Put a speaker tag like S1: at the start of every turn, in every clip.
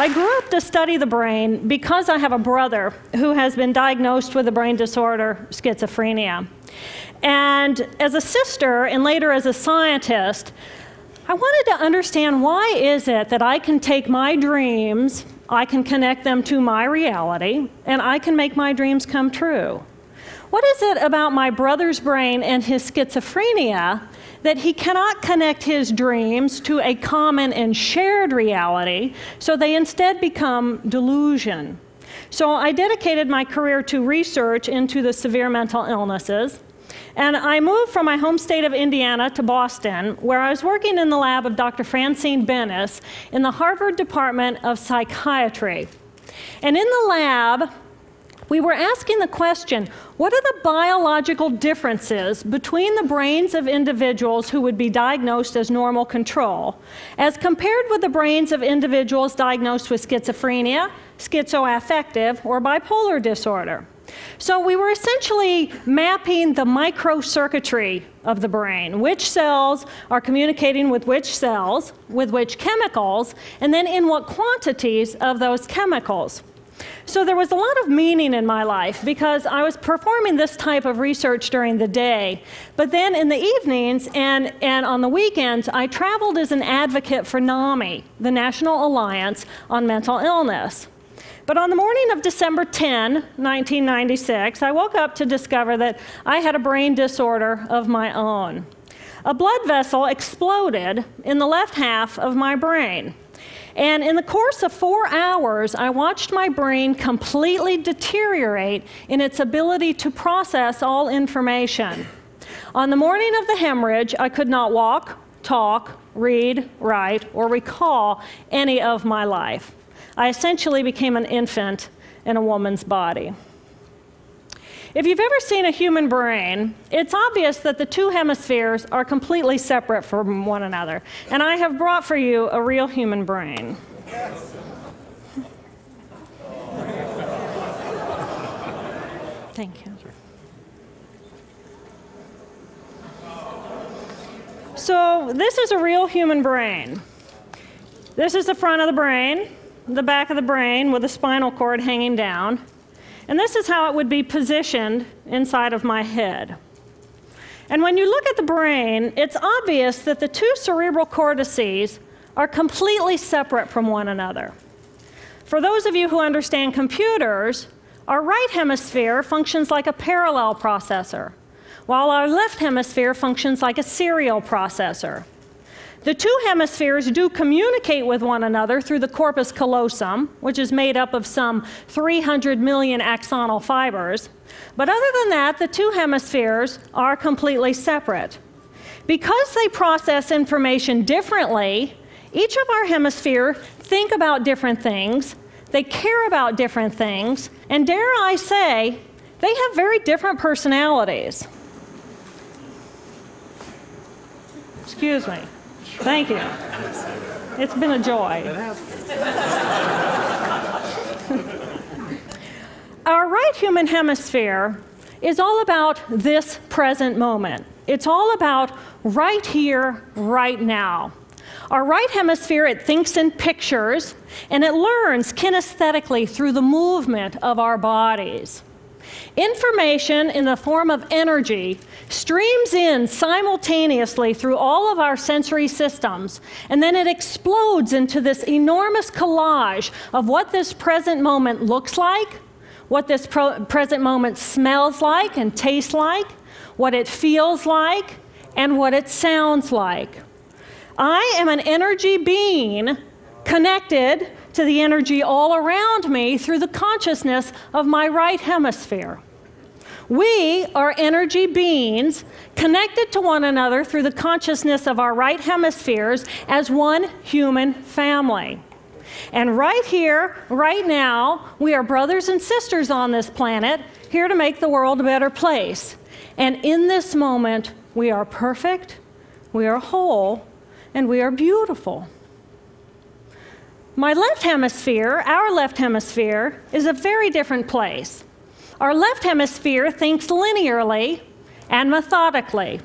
S1: I grew up to study the brain because I have a brother who has been diagnosed with a brain disorder, schizophrenia. And as a sister, and later as a scientist, I wanted to understand why is it that I can take my dreams, I can connect them to my reality, and I can make my dreams come true. What is it about my brother's brain and his schizophrenia that he cannot connect his dreams to a common and shared reality, so they instead become delusion? So I dedicated my career to research into the severe mental illnesses, and I moved from my home state of Indiana to Boston, where I was working in the lab of Dr. Francine Bennis in the Harvard Department of Psychiatry. And in the lab, we were asking the question, what are the biological differences between the brains of individuals who would be diagnosed as normal control, as compared with the brains of individuals diagnosed with schizophrenia, schizoaffective, or bipolar disorder? So we were essentially mapping the microcircuitry of the brain, which cells are communicating with which cells, with which chemicals, and then in what quantities of those chemicals. So there was a lot of meaning in my life because I was performing this type of research during the day. But then in the evenings and on the weekends, I traveled as an advocate for NAMI, the National Alliance on Mental Illness. But on the morning of December 10, 1996, I woke up to discover that I had a brain disorder of my own. A blood vessel exploded in the left half of my brain. And in the course of 4 hours, I watched my brain completely deteriorate in its ability to process all information. On the morning of the hemorrhage, I could not walk, talk, read, write, or recall any of my life. I essentially became an infant in a woman's body. If you've ever seen a human brain, it's obvious that the two hemispheres are completely separate from one another. And I have brought for you a real human brain. Yes. Thank you. So this is a real human brain. This is the front of the brain, the back of the brain with the spinal cord hanging down. And this is how it would be positioned inside of my head. And when you look at the brain, it's obvious that the two cerebral cortices are completely separate from one another. For those of you who understand computers, our right hemisphere functions like a parallel processor, while our left hemisphere functions like a serial processor. The two hemispheres do communicate with one another through the corpus callosum, which is made up of some 300 million axonal fibers. But other than that, the two hemispheres are completely separate. Because they process information differently, each of our hemispheres think about different things, they care about different things, and dare I say, they have very different personalities. Excuse me. Thank you. It's been a joy. Our right human hemisphere is all about this present moment. It's all about right here, right now. Our right hemisphere, it thinks in pictures, and it learns kinesthetically through the movement of our bodies. Information in the form of energy streams in simultaneously through all of our sensory systems, and then it explodes into this enormous collage of what this present moment looks like, what this present moment smells like and tastes like, what it feels like, and what it sounds like. I am an energy being connected to the energy all around me through the consciousness of my right hemisphere. We are energy beings connected to one another through the consciousness of our right hemispheres as one human family. And right here, right now, we are brothers and sisters on this planet, here to make the world a better place. And in this moment, we are perfect, we are whole, and we are beautiful. My left hemisphere, our left hemisphere, is a very different place. Our left hemisphere thinks linearly and methodically.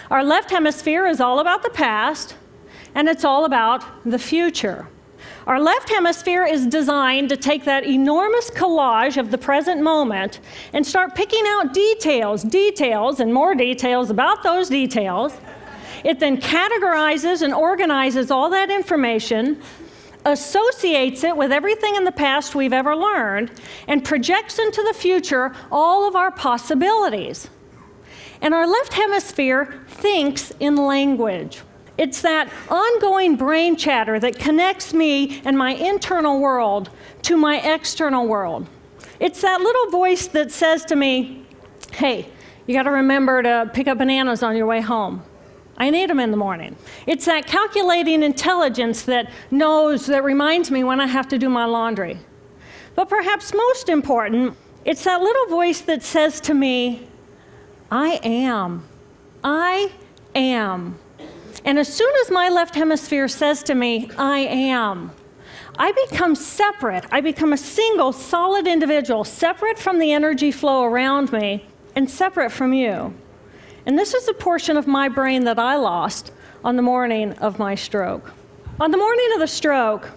S1: Our left hemisphere is all about the past, and it's all about the future. Our left hemisphere is designed to take that enormous collage of the present moment and start picking out details, and more details about those details. It then categorizes and organizes all that information, associates it with everything in the past we've ever learned, and projects into the future all of our possibilities. And our left hemisphere thinks in language. It's that ongoing brain chatter that connects me and my internal world to my external world. It's that little voice that says to me, hey, you got to remember to pick up bananas on your way home. I need them in the morning. It's that calculating intelligence that reminds me when I have to do my laundry. But perhaps most important, it's that little voice that says to me, I am. I am. And as soon as my left hemisphere says to me, I am, I become separate. I become a single, solid individual, separate from the energy flow around me and separate from you. And this is a portion of my brain that I lost on the morning of my stroke. On the morning of the stroke,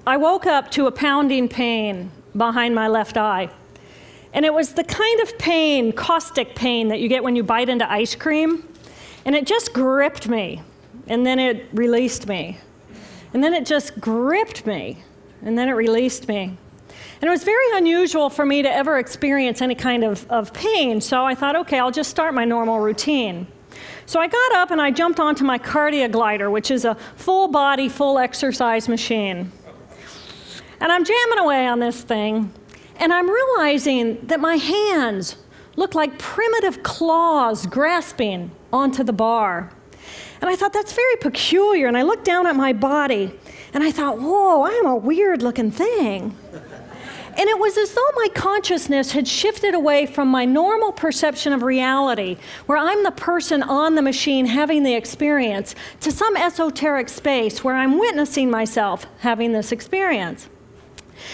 S1: I woke up to a pounding pain behind my left eye. And it was the kind of pain, caustic pain, that you get when you bite into ice cream. And it just gripped me, and then it released me. And then it just gripped me, and then it released me. And it was very unusual for me to ever experience any kind of pain, so I thought, okay, I'll just start my normal routine. So I got up and I jumped onto my cardio glider, which is a full body, full exercise machine. And I'm jamming away on this thing, and I'm realizing that my hands look like primitive claws grasping onto the bar. And I thought, that's very peculiar. And I looked down at my body, and I thought, whoa, I am a weird-looking thing. And it was as though my consciousness had shifted away from my normal perception of reality, where I'm the person on the machine having the experience, to some esoteric space where I'm witnessing myself having this experience.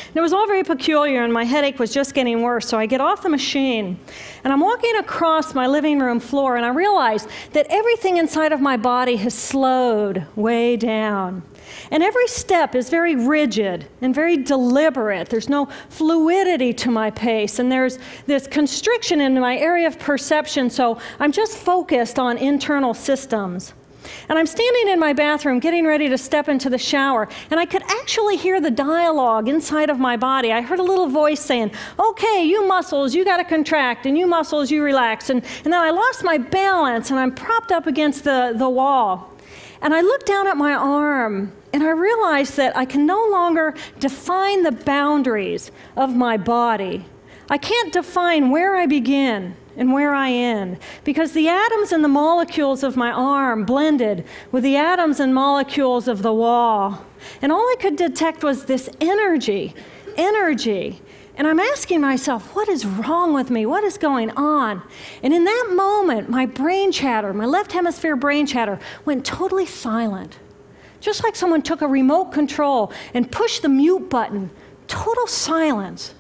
S1: And it was all very peculiar, and my headache was just getting worse, so I get off the machine, and I'm walking across my living room floor, and I realize that everything inside of my body has slowed way down. And every step is very rigid and very deliberate. There's no fluidity to my pace, and there's this constriction in my area of perception, so I'm just focused on internal systems. And I'm standing in my bathroom getting ready to step into the shower, and I could actually hear the dialogue inside of my body. I heard a little voice saying, okay, you muscles, you got to contract, and you muscles, you relax. And then I lost my balance, and I'm propped up against the wall. And I looked down at my arm, and I realized that I can no longer define the boundaries of my body. I can't define where I begin and where I end, because the atoms and the molecules of my arm blended with the atoms and molecules of the wall. And all I could detect was this energy. And I'm asking myself, what is wrong with me? What is going on? And in that moment, my brain chatter, my left hemisphere brain chatter, went totally silent. Just like someone took a remote control and pushed the mute button. Total silence.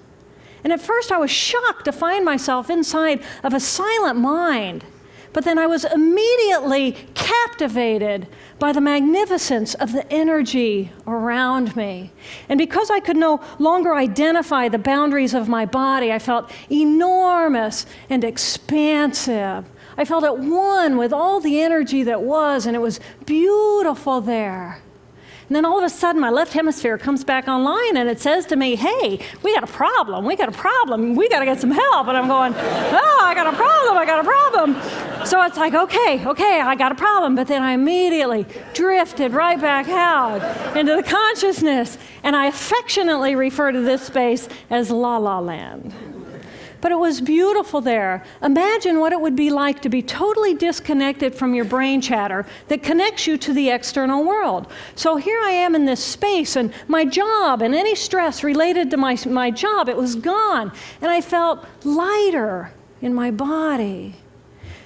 S1: And at first I was shocked to find myself inside of a silent mind. But then I was immediately captivated by the magnificence of the energy around me. And because I could no longer identify the boundaries of my body, I felt enormous and expansive. I felt at one with all the energy that was, and it was beautiful there. And then all of a sudden, my left hemisphere comes back online, and it says to me, hey, we got a problem, we got to get some help. And I'm going, oh, I got a problem. So it's like, okay, I got a problem. But then I immediately drifted right back out into the consciousness, and I affectionately refer to this space as La La Land. But it was beautiful there. Imagine what it would be like to be totally disconnected from your brain chatter that connects you to the external world. So here I am in this space, and my job and any stress related to my job, it was gone. And I felt lighter in my body.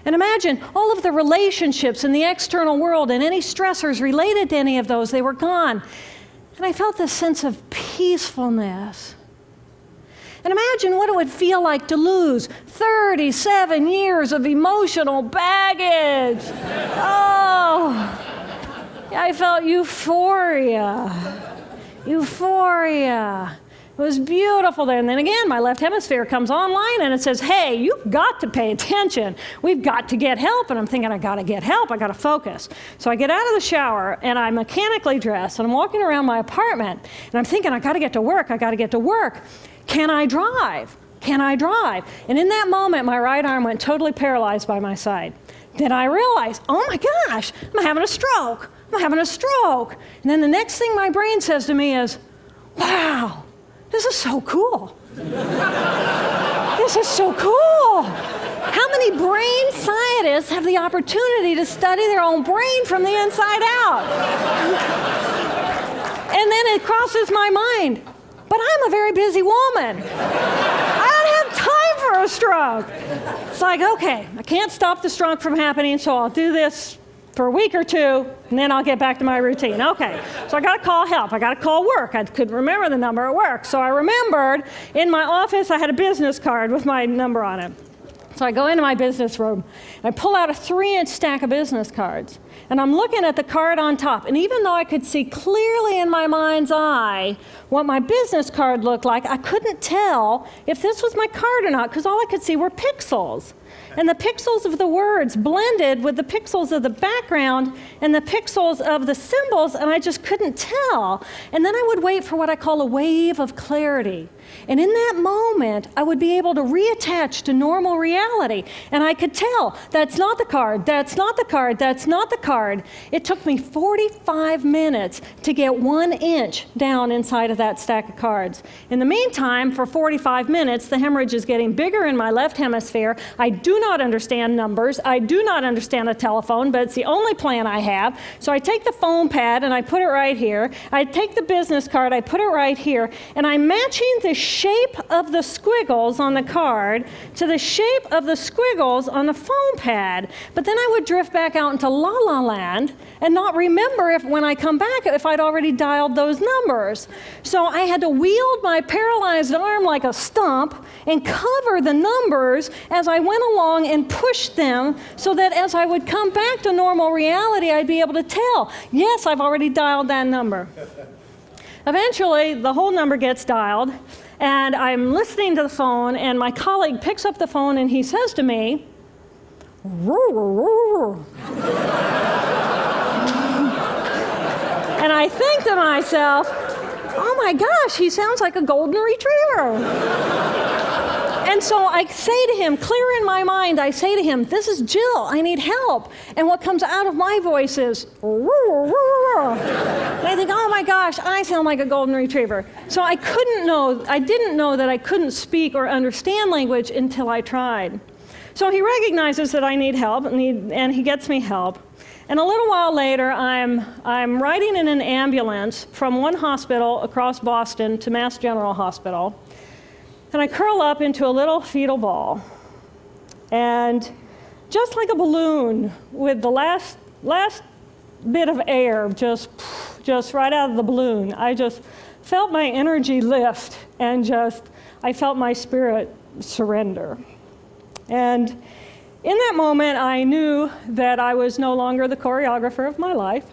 S1: And imagine all of the relationships in the external world and any stressors related to any of those, they were gone. And I felt this sense of peacefulness. And imagine what it would feel like to lose 37 years of emotional baggage. Oh, I felt euphoria. Euphoria. It was beautiful there. And then again, my left hemisphere comes online and it says, hey, you've got to pay attention. We've got to get help. And I'm thinking, I got to get help. I got to focus. So I get out of the shower and I'm mechanically dressed and I'm walking around my apartment and I'm thinking, I got to get to work. I got to get to work. Can I drive? Can I drive? And in that moment, my right arm went totally paralyzed by my side. Then I realized, oh my gosh, I'm having a stroke. I'm having a stroke. And then the next thing my brain says to me is, wow, this is so cool. This is so cool. How many brain scientists have the opportunity to study their own brain from the inside out? And then it crosses my mind, but I'm a very busy woman. I don't have time for a stroke. It's like, okay, I can't stop the stroke from happening, so I'll do this for a week or two, and then I'll get back to my routine. Okay, so I got to call help. I got to call work. I couldn't remember the number at work. So I remembered in my office I had a business card with my number on it. So I go into my business room, and I pull out a 3-inch stack of business cards. And I'm looking at the card on top. And even though I could see clearly in my mind's eye what my business card looked like, I couldn't tell if this was my card or not, because all I could see were pixels. And the pixels of the words blended with the pixels of the background and the pixels of the symbols, and I just couldn't tell. And then I would wait for what I call a wave of clarity. And in that moment, I would be able to reattach to normal reality. And I could tell, that's not the card, that's not the card, that's not the card. It took me 45 minutes to get 1 inch down inside of that stack of cards. In the meantime, for 45 minutes, the hemorrhage is getting bigger in my left hemisphere. I do not understand numbers. I do not understand a telephone, but it's the only plan I have. So I take the foam pad and I put it right here. I take the business card, I put it right here, and I'm matching the shape of the squiggles on the card to the shape of the squiggles on the foam pad. But then I would drift back out into la la land and not remember if when I come back if I'd already dialed those numbers. So I had to wield my paralyzed arm like a stump and cover the numbers as I went along and push them so that as I would come back to normal reality, I'd be able to tell, yes, I've already dialed that number. Eventually, the whole number gets dialed, and I'm listening to the phone, and my colleague picks up the phone, and he says to me, and I think to myself, oh my gosh, he sounds like a golden retriever. And so I say to him, clear in my mind, I say to him, this is Jill, I need help. And what comes out of my voice is, and I think, oh my gosh, I sound like a golden retriever. So I didn't know that I couldn't speak or understand language until I tried. So he recognizes that I need help, and he gets me help. And a little while later, I'm riding in an ambulance from one hospital across Boston to Mass General Hospital. And I curl up into a little fetal ball. And just like a balloon with the last bit of air just right out of the balloon, I just felt my energy lift and I felt my spirit surrender. And in that moment, I knew that I was no longer the choreographer of my life.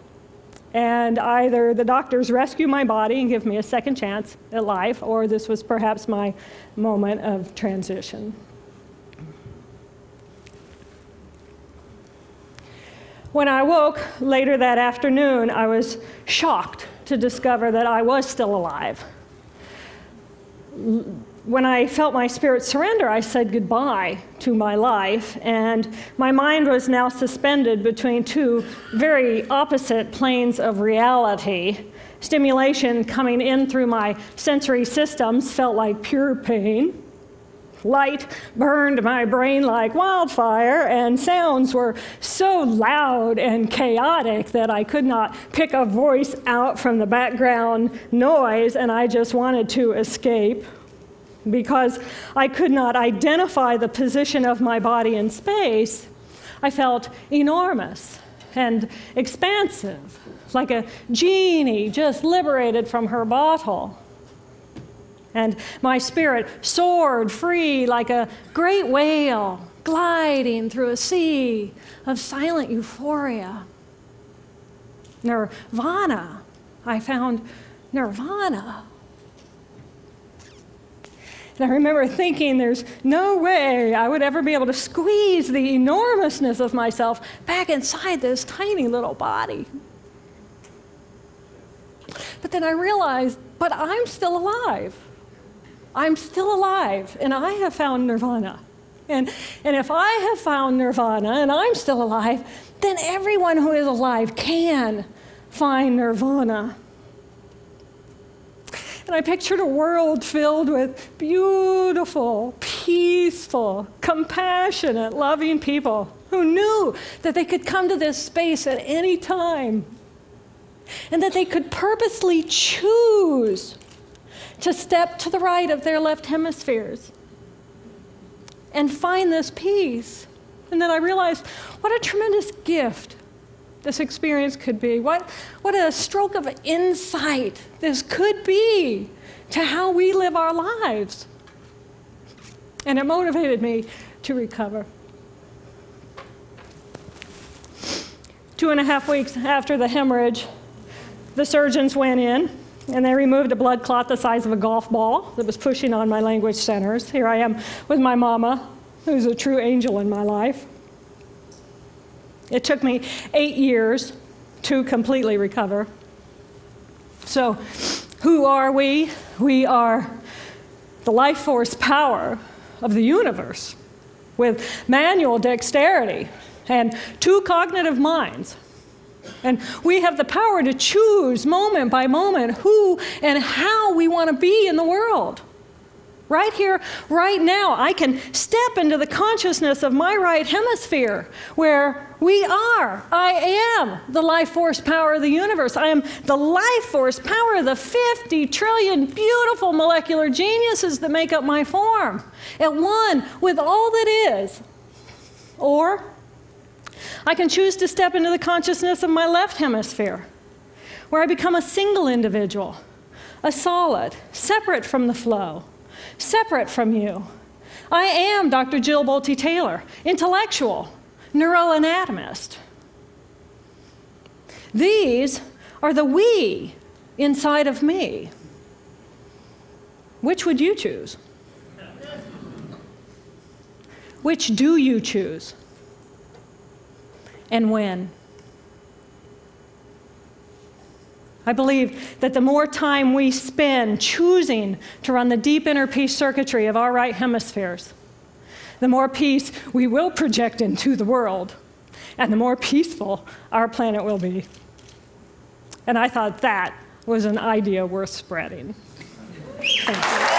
S1: And either the doctors rescue my body and give me a second chance at life, or this was perhaps my moment of transition. When I woke later that afternoon, I was shocked to discover that I was still alive. When I felt my spirit surrender, I said goodbye to my life, and my mind was now suspended between two very opposite planes of reality. Stimulation coming in through my sensory systems felt like pure pain. Light burned my brain like wildfire, and sounds were so loud and chaotic that I could not pick a voice out from the background noise, and I just wanted to escape. Because I could not identify the position of my body in space, I felt enormous and expansive, like a genie just liberated from her bottle. And my spirit soared free like a great whale gliding through a sea of silent euphoria. nirvana. I found nirvana. And I remember thinking there's no way I would ever be able to squeeze the enormousness of myself back inside this tiny little body. But then I realized, but I'm still alive. I'm still alive, and I have found nirvana. And if I have found nirvana and I'm still alive, then everyone who is alive can find nirvana. And I pictured a world filled with beautiful, peaceful, compassionate, loving people who knew that they could come to this space at any time and that they could purposely choose to step to the right of their left hemispheres and find this peace. And then I realized what a tremendous gift this experience could be. What a stroke of insight this could be to how we live our lives. And it motivated me to recover. 2.5 weeks after the hemorrhage, the surgeons went in and they removed a blood clot the size of a golf ball that was pushing on my language centers. Here I am with my mama, who's a true angel in my life. It took me 8 years to completely recover. So, who are we? We are the life force power of the universe with manual dexterity and 2 cognitive minds. And we have the power to choose moment by moment who and how we want to be in the world. Right here, right now, I can step into the consciousness of my right hemisphere where I am the life force power of the universe. I am the life force power of the 50 trillion beautiful molecular geniuses that make up my form, at one with all that is. Or I can choose to step into the consciousness of my left hemisphere, where I become a single individual, a solid, separate from the flow, separate from you. I am Dr. JillBolteTaylor, intellectual, neuroanatomist. These are the we inside of me. Which would you choose? Which do you choose? And when? I believe that the more time we spend choosing to run the deep inner peace circuitry of our right hemispheres, the more peace we will project into the world, and the more peaceful our planet will be. And I thought that was an idea worth spreading. Thank you.